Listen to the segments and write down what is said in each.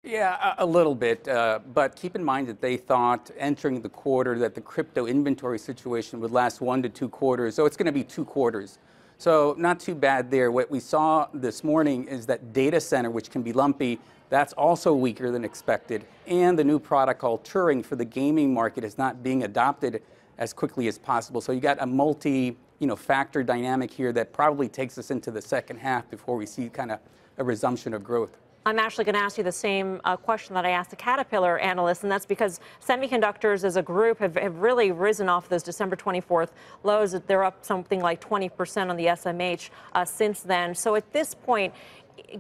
Yeah, a little bit, but keep in mind that they thought entering the quarter that the crypto inventory situation would last 1 to 2 quarters, so it's going to be 2 quarters. So not too bad there. What we saw this morning is that data center, which can be lumpy, that's also weaker than expected, and the new product called Turing for the gaming market is not being adopted as quickly as possible. So you got a factor dynamic here that probably takes us into the second half before we see kind of a resumption of growth. I'm actually going to ask you the same question that I asked the Caterpillar analyst, and that's because semiconductors as a group have really risen off those December 24th lows. They're up something like 20% on the SMH since then. So at this point,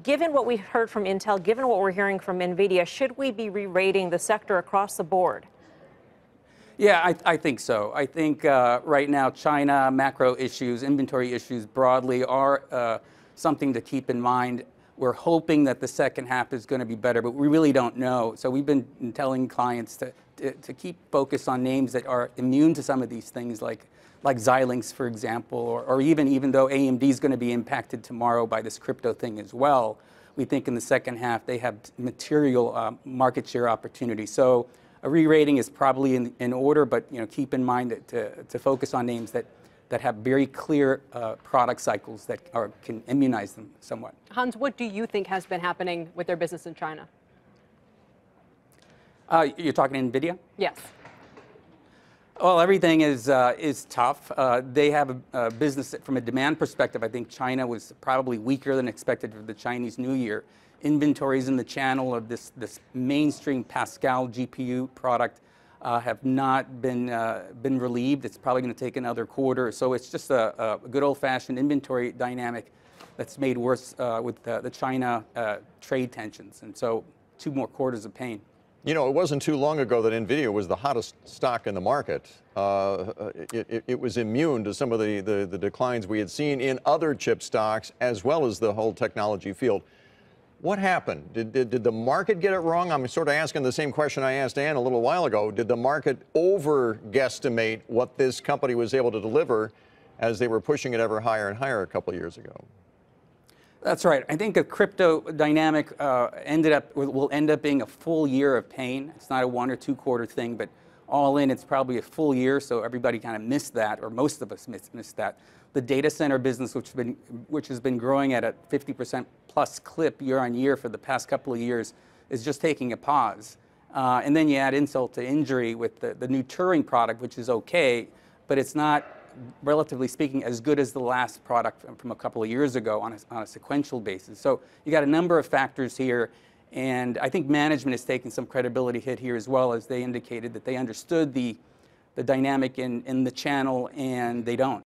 given what we heard from Intel, given what we're hearing from Nvidia, should we be re-rating the sector across the board? Yeah, I think so. I think right now China macro issues, inventory issues broadly are something to keep in mind. We're hoping that the second half is going to be better, but we really don't know. So we've been telling clients to keep focus on names that are immune to some of these things, like Xilinx, for example, or even though AMD is going to be impacted tomorrow by this crypto thing as well, we think in the second half they have material market share opportunity. So a re-rating is probably in order, but keep in mind that to focus on names that have very clear product cycles that can immunize them somewhat. Hans, what do you think has been happening with their business in China? You're talking Nvidia? Yes. Well, everything is tough. They have a business that, from a demand perspective, I think China was probably weaker than expected for the Chinese New Year. Inventories in the channel of this mainstream Pascal GPU product have not been relieved. It's probably going to take another quarter. So it's just a good old-fashioned inventory dynamic that's made worse with the China trade tensions. And so 2 more quarters of pain. You know, it wasn't too long ago that Nvidia was the hottest stock in the market. It was immune to some of the declines we had seen in other chip stocks, as well as the whole technology field. What happened? Did the market get it wrong? I'm sort of asking the same question I asked Ann a little while ago. Did the market over-guesstimate what this company was able to deliver as they were pushing it ever higher and higher a couple of years ago? That's right. I think a crypto dynamic will end up being a full year of pain. It's not a 1 or 2 quarter thing, but all in, it's probably a full year. So everybody kind of missed that, or most of us missed that. The data center business, which has been growing at a 50% plus clip year on year for the past couple of years, is just taking a pause. And then you add insult to injury with the new Turing product, which is okay, but it's not, relatively speaking, as good as the last product from a couple of years ago on a sequential basis. So you got a number of factors here, and I think management is taking some credibility hit here as well, as they indicated that they understood the dynamic in the channel, and they don't.